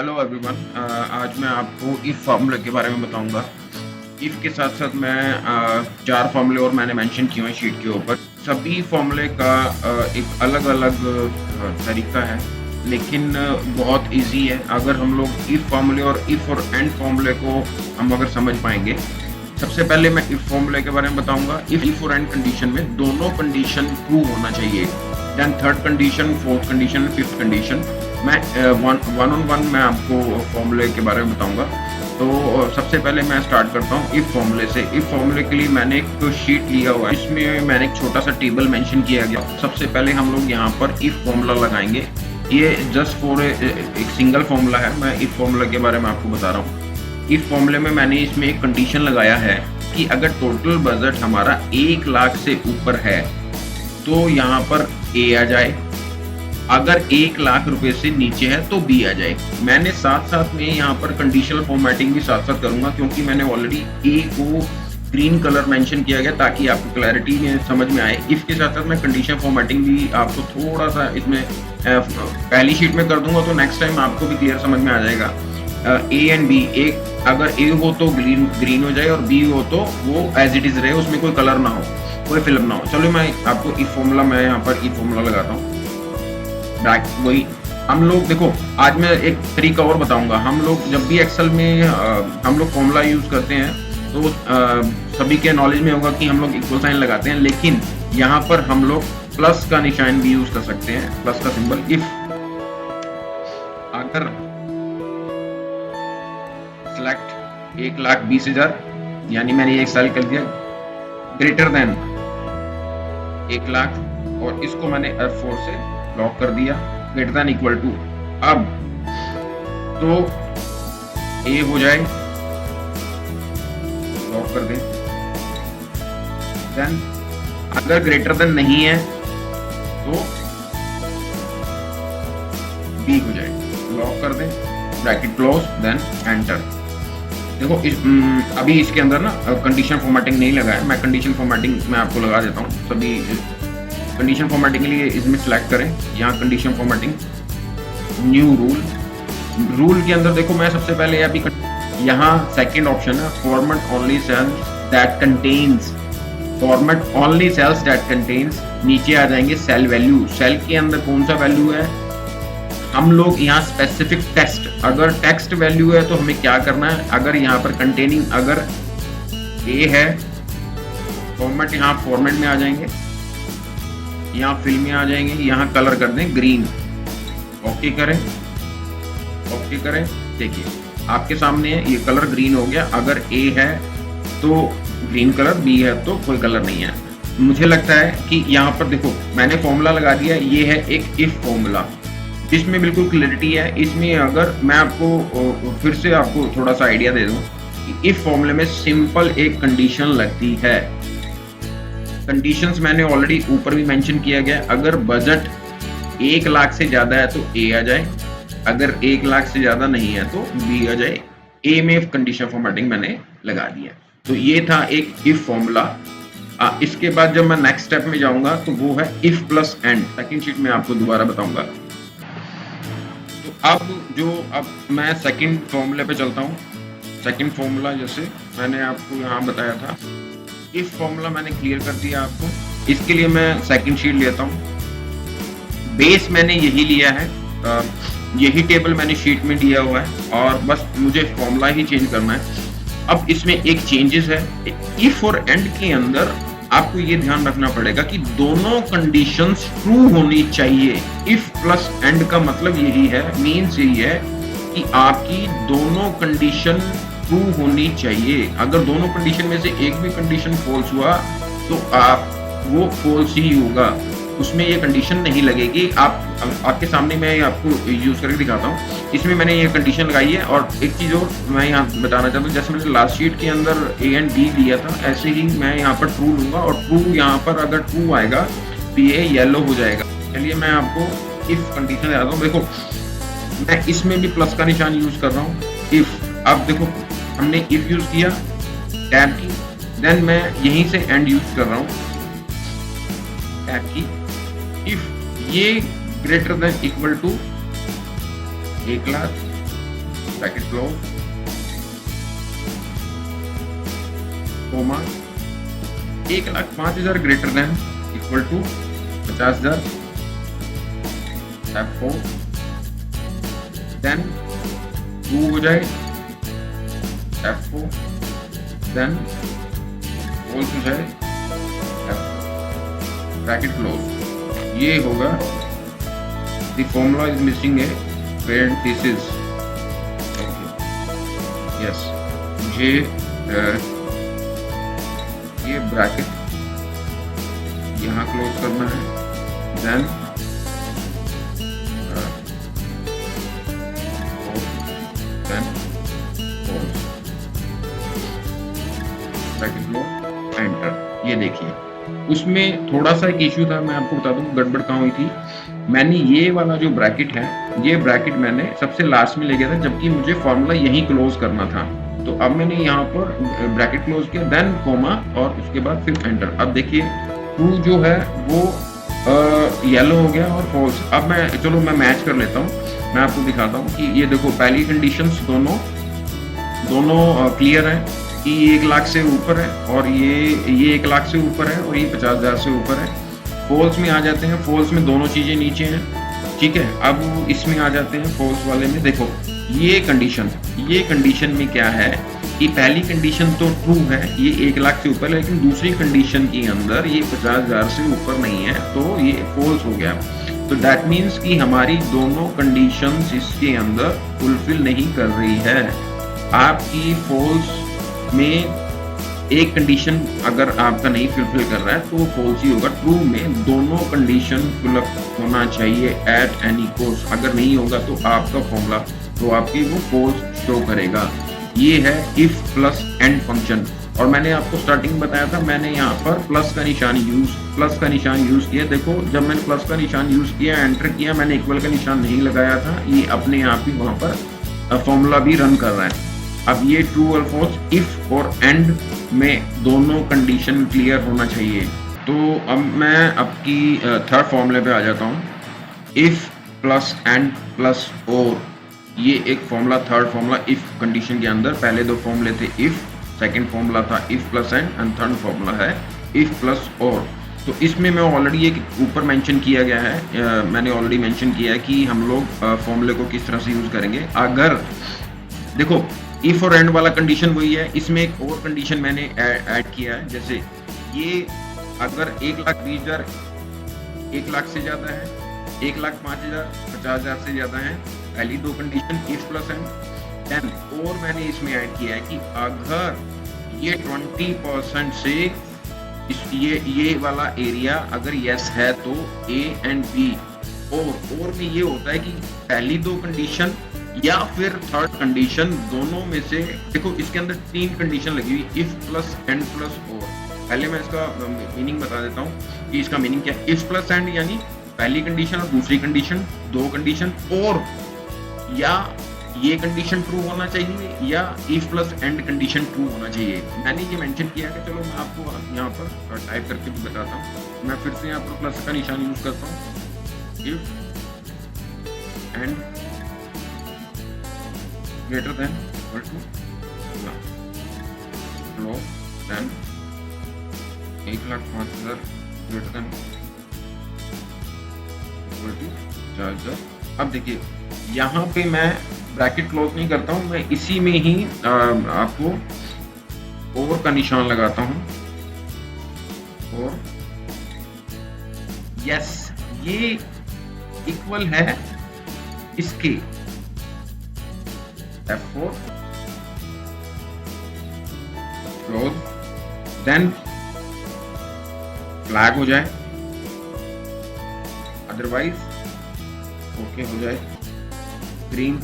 Hello everyone. आज मैं आपको इफ फार्मूले के बारे में बताऊंगा। इफ के साथ साथ मैं 4 फार्मूले और मैंने मेंशन किए हैं शीट के ऊपर। सभी फार्मूले का एक अलग-अलग तरीका है, लेकिन बहुत इजी है अगर हम लोग इफ फार्मूले और इफ और एंड फार्मूले को हम अगर समझ पाएंगे। सबसे पहले मैं इफ फार्मूले के बारे में बताऊंगा। इफ और एंड कंडीशन में दोनों कंडीशन ट्रू होना चाहिए। Then third condition, fourth condition, fifth condition. मैं वन ऑन वन मैं आपको फॉर्मूले के बारे में बताऊंगा। तो सबसे पहले मैं स्टार्ट करता हूँ इफ फॉर्मूले से। इफ फॉर्मूले के लिए मैंने एक शीट लिया हुआ है, इसमें मैंने एक छोटा सा टेबल मेंशन किया गया। सबसे पहले हम लोग यहाँ पर इफ फॉर्मूला लगाएंगे। ये जस्ट फॉर एक सिंगल फॉर्मूला है। मैं इफ फॉर्मूला के बारे में आपको बता रहा हूँ। इफ फॉर्मूले में मैंने इसमें एक कंडीशन लगाया है कि अगर टोटल बजट हमारा 1 लाख से ऊपर है तो यहाँ पर ए आ जाए, अगर 1 लाख रुपए से नीचे है तो बी आ जाए। मैंने साथ साथ में यहाँ पर कंडीशनल फॉर्मेटिंग भी साथ साथ करूंगा, क्योंकि मैंने ऑलरेडी ए को ग्रीन कलर मेंशन किया गया ताकि आपको क्लैरिटी में समझ में आए। इफ के साथ साथ मैं कंडीशन फॉर्मेटिंग भी आपको थोड़ा सा इसमें पहली शीट में कर दूंगा, तो नेक्स्ट टाइम आपको भी क्लियर समझ में आ जाएगा। ए एंड बी, एक अगर ए हो तो ग्रीन हो जाए और बी हो तो वो एज इट इज रहे, उसमें कोई कलर ना हो, कोई फिल्म ना हो। चलो मैं आपको इफ फॉर्मूला, मैं यहाँ पर इफ फॉर्मूला लगाता हूँ। वही हम लोग देखो, आज मैं एक तरीका और बताऊंगा। हम लोग जब भी एक्सेल में हम लोग फॉर्मूला यूज करते हैं तो सभी के नॉलेज में होगा कि हम लोग इक्वल साइन लगाते हैं, लेकिन यहाँ पर हम लोग प्लस का निशान भी यूज कर सकते हैं, प्लस का सिंबल। इफ अगर सिलेक्ट 1,20,000, यानी मैंने एक सेल कर दिया, ग्रेटर देन 1 लाख, और इसको मैंने F4 से लॉक कर दिया, ग्रेटर देन इक्वल टू। अब तो ए हो जाए, लॉक कर दें। देन अगर ग्रेटर देन नहीं है तो बी हो जाए, लॉक कर दें, ब्रैकेट क्लोज, देन एंटर। देखो अभी इसके अंदर ना कंडीशन फॉर्मेटिंग नहीं लगा है। मैं कंडीशन फॉर्मेटिंग मैं आपको लगा देता हूँ। सभी कंडीशन फॉर्मेटिंग के लिए इसमें सेलेक्ट करें, यहाँ कंडीशन फॉर्मेटिंग, न्यू रूल के अंदर देखो, मैं सबसे पहले अभी यहाँ सेकंड ऑप्शन है, format only cells that contains, format only cells that contains. नीचे आ जाएंगे सेल वैल्यू। सेल के अंदर कौन सा वैल्यू है, हम लोग यहाँ स्पेसिफिक टेक्स्ट, अगर टेक्स्ट वैल्यू है तो हमें क्या करना है, अगर यहाँ पर कंटेनिंग अगर ए है, फॉर्मेट, यहाँ फॉर्मेट में आ जाएंगे, यहाँ फिल में आ जाएंगे, यहाँ कलर कर दें ग्रीन, ओके करें, ओके करें। देखिए आपके सामने ये कलर ग्रीन हो गया। अगर ए है तो ग्रीन कलर, बी है तो कोई कलर नहीं है। मुझे लगता है कि यहाँ पर देखो मैंने फॉर्मूला लगा दिया, ये है एक इफ फॉर्मूला, इसमें बिल्कुल क्लैरिटी है। इसमें अगर मैं आपको फिर से आपको थोड़ा सा आइडिया दे दूं कि इफ फॉर्मूले में सिंपल एक कंडीशन लगती है। कंडीशंस मैंने ऑलरेडी ऊपर भी मेंशन किया गया। अगर बजट 1 लाख से ज्यादा है तो ए आ जाए, अगर 1 लाख से ज्यादा नहीं है तो बी आ जाए। ए में कंडीशन फॉर्मेटिंग मैंने लगा दिया। तो ये था एक इफ फॉर्मूला। इसके बाद जब मैं नेक्स्ट स्टेप में जाऊंगा तो वो है if plus and. Second sheet में आपको दोबारा बताऊंगा। तो अब मैं सेकंड फॉर्मूले पे चलता हूँ। सेकंड फॉर्मूला जैसे मैंने आपको यहाँ बताया था, इफ फॉर्मूला मैंने क्लियर कर दिया आपको। इसके लिए मैं सेकंड शीट लेता हूँ। बेस मैंने यही लिया है, यही टेबल मैंने शीट में दिया हुआ है, और बस मुझे फॉर्मूला ही चेंज करना है। अब इसमें एक चेंजेस है, इफ और एंड के अंदर आपको ये ध्यान रखना पड़ेगा कि दोनों कंडीशंस ट्रू होनी चाहिए। इफ प्लस एंड का मतलब यही है, मीन्स यही है कि आपकी दोनों कंडीशन ट्रू होनी चाहिए। अगर दोनों कंडीशन में से एक भी कंडीशन फॉल्स हुआ तो वो फॉल्स ही होगा, उसमें ये कंडीशन नहीं लगेगी। आपके सामने मैं आपको यूज करके दिखाता हूँ। इसमें मैंने ये कंडीशन लगाई है। और एक चीज और मैं यहाँ बताना चाहता हूँ, जैसे मैंने लास्ट शीट के अंदर ए एंड बी लिया था, ऐसे ही मैं यहाँ पर ट्रू लूंगा, और ट्रू यहाँ पर अगर ट्रू आएगा तो ये येलो हो जाएगा। चलिए मैं आपको इफ कंडीशन बताता हूँ। देखो मैं इसमें भी प्लस का निशान यूज कर रहा हूँ। इफ, अब देखो हमने इफ यूज किया, टैब की, देन मैं यहीं से एंड यूज कर रहा हूँ, टैब की। इफ ये greater than equal to 1 lakh, bracket close, comma 1,05,000 greater than equal to 50,000 F4, then 2 हो जाए F4, देन होल्स हो जाए F4, ब्रैकेट क्लोज। ये होगा the formula is missing A parenthesis. Yes, ये ब्रैकेट यहाँ क्लोज करना है, देन ब्रैकेट क्लोज, एंटर। ये देखिए उसमें थोड़ा सा एक इश्यू था, मैं आपको बता दूं गड़बड़ कहाँ हुई थी। मैंने ये वाला जो ब्रैकेट है, ये ब्रैकेट मैंने सबसे लास्ट में ले गया था, जबकि मुझे फॉर्मूला यहीं क्लोज करना था। तो अब मैंने यहाँ पर ब्रैकेट क्लोज किया, देन कोमा, और उसके बाद फिर एंटर। अब देखिए ट्रू जो है वो येलो हो गया और फॉल्स। अब मैं मैच कर लेता हूँ, मैं आपको दिखाता हूँ कि ये देखो पहली कंडीशंस दोनों क्लियर है कि ये 1 लाख से ऊपर है, और ये 1 लाख से ऊपर है, और ये 50,000 से ऊपर है। फॉल्स में आ जाते हैं, फॉल्स में दोनों चीजें नीचे हैं, ठीक है। अब इसमें आ जाते हैं फॉल्स वाले में। देखो ये कंडीशन में क्या है कि पहली कंडीशन तो ट्रू है, ये 1 लाख से ऊपर, लेकिन दूसरी कंडीशन के अंदर ये 50,000 से ऊपर नहीं है, तो ये फॉल्स हो गया। तो दैट मीन्स कि हमारी दोनों कंडीशंस इसके अंदर फुलफिल नहीं कर रही है। आपकी फॉल्स में एक कंडीशन अगर आपका नहीं फुलफिल कर रहा है तो वो फॉल्स ही होगा। ट्रू में दोनों कंडीशन फुलअप होना चाहिए एट एनी कॉस्ट। अगर नहीं होगा तो आपका फॉर्मूला तो आपकी वो फॉल्स शो करेगा। ये है इफ प्लस एंड फंक्शन, और मैंने आपको स्टार्टिंग बताया था, मैंने यहाँ पर प्लस का निशान यूज किया। देखो जब मैंने प्लस का निशान यूज किया, एंटर किया, मैंने इक्वल का निशान नहीं लगाया था, ये अपने आप ही वहां पर फॉर्मूला भी रन कर रहा है। अब ये ट्रू और फॉल्स, इफ और एंड में दोनों कंडीशन क्लियर होना चाहिए। तो अब मैं आपकी थर्ड फॉर्मूले पे आ जाता हूँ, इफ प्लस एंड प्लस और। ये एक formula, third formula if condition के अंदर। पहले दो फॉर्मूले थे इफ, सेकंड फॉर्मूला था if plus and third formula है इफ प्लस और। तो इसमें मैं ऑलरेडी एक ऊपर मेंशन किया गया है, मैंने ऑलरेडी मेंशन किया है कि हम लोग फॉर्मूले को किस तरह से यूज करेंगे। अगर देखो इफ और एंड वाला कंडीशन वही है, इसमें एक और कंडीशन मैंने ऐड किया है। जैसे ये अगर 1,20,000 1 लाख से ज्यादा है, 1,05,000 50,000 से ज्यादा है, पहली दो condition if plus and. Then और मैंने इसमें ऐड किया है कि अगर ये 20% से ये वाला एरिया अगर यस है तो ए एंड बी। और में ये होता है कि पहली दो कंडीशन या फिर थर्ड कंडीशन दोनों में से। देखो इसके अंदर 3 कंडीशन लगी हुई, इफ प्लस एंड प्लस और। पहले मैं इसका मीनिंग बता देता हूँ कि इसका मीनिंग क्या है। इफ प्लस एंड यानी पहली कंडीशन और दूसरी कंडीशन, दो कंडीशन, और या ये कंडीशन ट्रू होना चाहिए या if plus and condition true होना चाहिए। मैंने ये मेंशन किया कि चलो मैं आपको यहाँ पर टाइप करके भी बताता हूँ। मैं फिर से यहाँ पर प्लस का निशान यूज करता हूँ, if and greater than equal to low than 1,05,000 greater than equal to 4,000। अब देखिए यहाँ पे मैं ब्रैकेट क्लोज नहीं करता हूँ, मैं इसी में ही आपको ओवर का निशान लगाता हूँ। और यस, ये इक्वल है इसके F4 क्लोज, देन फ्लैग हो जाए, अदरवाइज ओके हो जाए, ग्रीन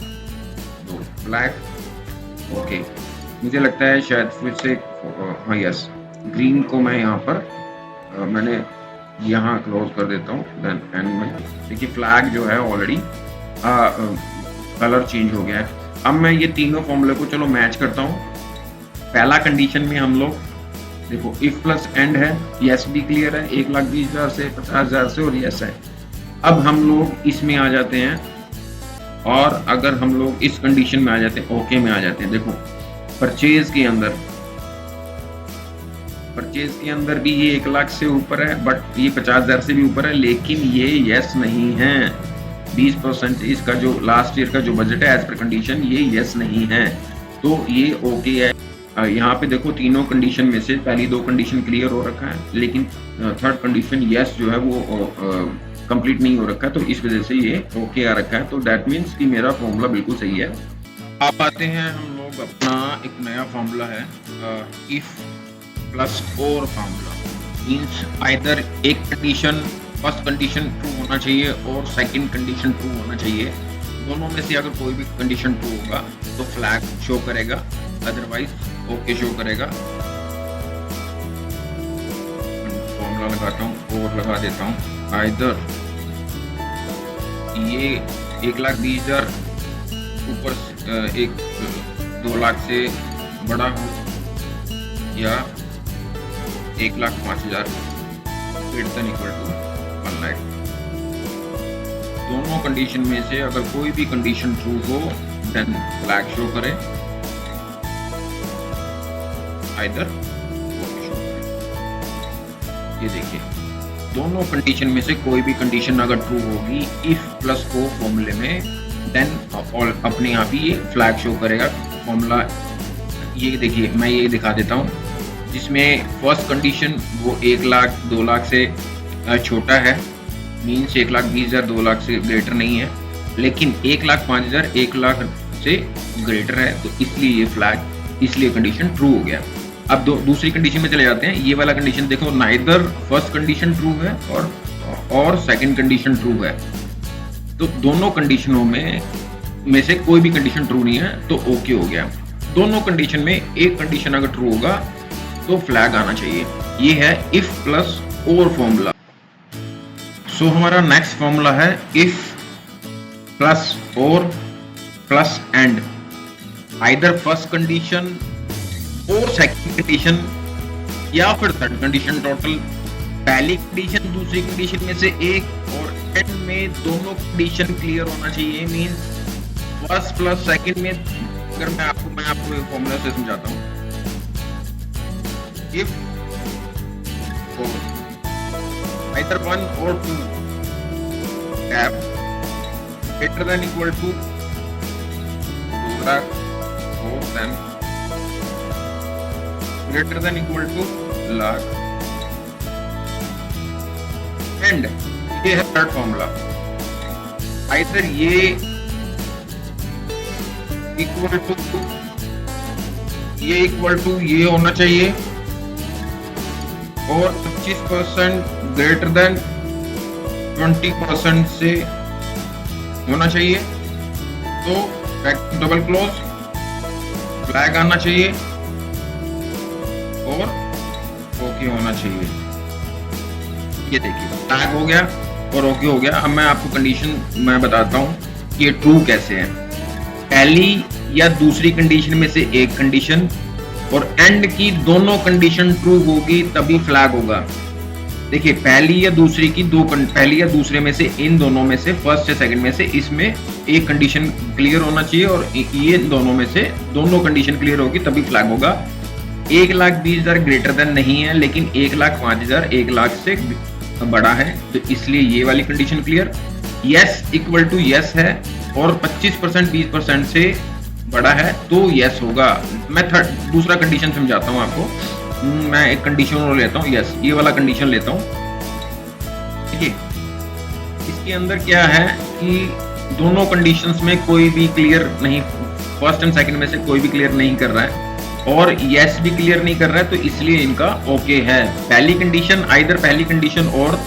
दो फ्लैग ओके। मुझे लगता है शायद फिर से हाँ यस, ग्रीन को मैं यहाँ पर मैंने यहाँ क्लोज कर देता हूँ। देन एंड में देखिए फ्लैग जो है ऑलरेडी कलर चेंज हो गया है। अब मैं ये तीनों फॉर्मूले को चलो मैच करता हूँ। पहला कंडीशन में हम लोग देखो इफ प्लस एंड है, यस भी क्लियर है, 1,20,000 से 50,000 से और यस है। अब हम लोग इसमें आ जाते हैं और अगर हम लोग इस कंडीशन में आ जाते हैं, ओके में आ जाते हैं, देखो परचेज के अंदर भी ये 1 लाख से ऊपर है, बट ये 50,000 से भी ऊपर है, लेकिन ये यस नहीं है। 20% इसका जो लास्ट ईयर का जो बजट है एज पर कंडीशन, ये यस नहीं है, तो ये ओके है। यहाँ पे देखो तीनों कंडीशन में से पहली 2 कंडीशन क्लियर हो रखा है, लेकिन थर्ड कंडीशन यस जो है वो कंप्लीट नहीं हो रखा है, तो इस वजह से ये ओके आ रखा है। तो दैट मीन्स कि मेरा फॉर्मूला बिल्कुल सही है। अब आते हैं हम लोग अपना एक नया फॉर्मूला है, इफ प्लस और फॉर्मूला। मीन्स आइदर एक कंडीशन फर्स्ट कंडीशन ट्रू होना चाहिए और सेकंड कंडीशन ट्रू होना चाहिए। दोनों में से अगर कोई भी कंडीशन ट्रू होगा तो फ्लैग शो करेगा, अदरवाइज ओके शो करेगा। फॉर्मूला लगाता हूँ और लगा देता हूँ, आइदर ये 1,20,000 ऊपर 2 लाख से बड़ा हो या 1,05,000 greater than equal to 1 lakh. दोनों कंडीशन में से अगर कोई भी कंडीशन ट्रू हो देन फ्लैग शो करे, आइदर ओके शो करे। ये देखिए दोनों कंडीशन में से कोई भी कंडीशन अगर ट्रू होगी इफ प्लस को फॉर्मूले में, देन अपने आप ही ये फ्लैग शो करेगा। फॉर्मूला ये देखिए, मैं ये दिखा देता हूँ, जिसमें फर्स्ट कंडीशन वो 1 लाख 2 लाख से छोटा है, मीन्स 1,20,000 2 लाख से ग्रेटर नहीं है, लेकिन 1,05,000 1 लाख से ग्रेटर है, तो इसलिए ये फ्लैग, इसलिए कंडीशन ट्रू हो गया। अब दूसरी कंडीशन में चले जाते हैं। ये वाला कंडीशन देखो, नाइदर फर्स्ट कंडीशन ट्रू है और सेकंड कंडीशन ट्रू है, तो दोनों कंडीशनों में से कोई भी कंडीशन ट्रू नहीं है, तो ओके हो गया। दोनों कंडीशन में एक कंडीशन अगर ट्रू होगा तो फ्लैग आना चाहिए। ये है इफ प्लस और फॉर्मूला। सो हमारा नेक्स्ट फॉर्मूला है इफ प्लस और plus and, either first condition और सेकंड कंडीशन या फिर थर्ड कंडीशन। टोटल पहली कंडीशन दूसरी कंडीशन में से एक और एंड में दोनों कंडीशन क्लियर होना चाहिए। मींस फर्स्ट प्लस सेकंड में, अगर मैं आपको एक फॉर्मूला से समझाता हूँ, if either 1 or 2 have greater than equal to 2 lakh or than greater than equal to lakh, and ये है थर्ड फॉर्मूला, either ये इक्वल टू ये होना चाहिए और 25% ग्रेटर देन 20% से होना चाहिए, तो डबल क्लोज फ्लैग आना चाहिए और ओके होना चाहिए। ये देखिए फ्लैग हो गया और ओके हो गया। अब मैं आपको कंडीशन मैं बताता हूँ कि ये ट्रू कैसे है। पहली या दूसरी कंडीशन में से एक कंडीशन और एंड की दोनों कंडीशन ट्रू होगी तभी फ्लैग होगा। देखिए पहली या दूसरे में से, इन दोनों में से फर्स्ट या सेकंड में से इसमें एक कंडीशन क्लियर होना चाहिए और ये दोनों में से दोनों कंडीशन क्लियर होगी तभी फ्लैग होगा। 1,20,000 ग्रेटर देन नहीं है, लेकिन 1,05,000 1 लाख से बड़ा है, तो इसलिए ये वाली condition clear. Yes equal to yes है और 25% 20% से बड़ा है तो यस होगा। मैं दूसरा कंडीशन समझाता हूँ आपको। मैं एक कंडीशन और लेता हूँ, यस ये वाला कंडीशन लेता हूँ। देखिए इसके अंदर क्या है कि दोनों कंडीशंस में कोई भी क्लियर नहीं, फर्स्ट एंड सेकंड में से कोई भी क्लियर नहीं कर रहा है और यस भी क्लियर नहीं कर रहा है, तो इसलिए इनका ओके है। पहली कंडीशन आइदर पहली कंडीशन और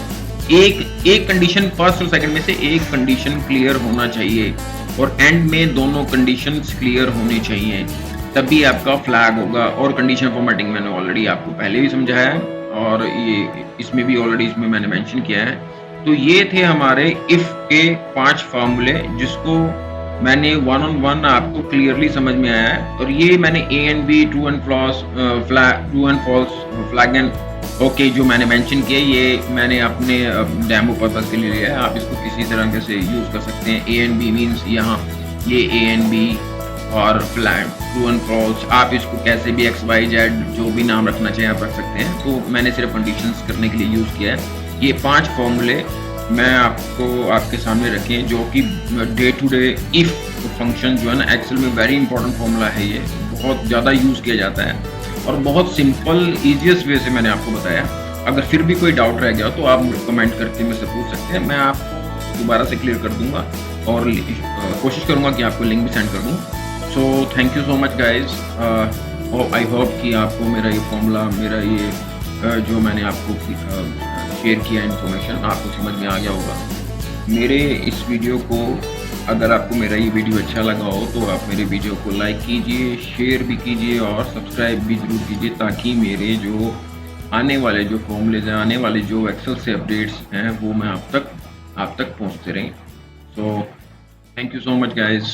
एक कंडीशन फर्स्ट और सेकंड में से एक कंडीशन क्लियर होना चाहिए और एंड में दोनों कंडीशंस क्लियर होने चाहिए, तभी आपका फ्लैग होगा। और कंडीशन फॉर्मेटिंग मैंने ऑलरेडी आपको पहले भी समझाया है और ये इसमें भी ऑलरेडी इसमें मैंने मेंशन किया है। तो ये थे हमारे इफ के 5 फार्मूले, जिसको मैंने 1 on 1 आपको क्लियरली समझ में आया है। और ये मैंने A and B, true and false, flag and okay, जो मैंने मेंशन किया ये मैंने अपने डेमो पर्पस के लिए लिया है। आप इसको किसी तरह से यूज़ कर सकते हैं। ए एंड बी मीन्स यहाँ ये ए एंड बी और फ्लैट ट्रू एंड फॉल्स, आप इसको कैसे भी एक्स वाई जेड जो भी नाम रखना चाहिए आप रख सकते हैं। तो मैंने सिर्फ कंडीशंस करने के लिए यूज़ किया है। ये 5 फॉर्मूले मैं आपको आपके सामने रखे हैं जो कि day to day if function जो है ना एक्सेल में वेरी इंपॉर्टेंट फॉर्मूला है। ये बहुत ज़्यादा यूज़ किया जाता है और बहुत सिंपल ईजीएस्ट वे से मैंने आपको बताया। अगर फिर भी कोई डाउट रह गया तो आप कमेंट करके मुझसे पूछ सकते हैं, मैं आपको दोबारा से क्लियर कर दूंगा और कोशिश करूंगा कि आपको लिंक भी सेंड कर दूं। So thank you so much guys. I hope कि आपको मेरा ये फॉर्मूला, मेरा ये जो मैंने आपको शेयर किया इन्फॉर्मेशन आपको समझ में आ गया होगा। मेरे इस वीडियो को, अगर आपको मेरा ये वीडियो अच्छा लगा हो तो आप मेरे वीडियो को लाइक कीजिए, शेयर भी कीजिए और सब्सक्राइब भी ज़रूर कीजिए, ताकि मेरे जो आने वाले जो फॉर्मूलेज हैं, आने वाले जो एक्सेल से अपडेट्स हैं वो मैं आप तक पहुंचते रहें। So thank you so much guys.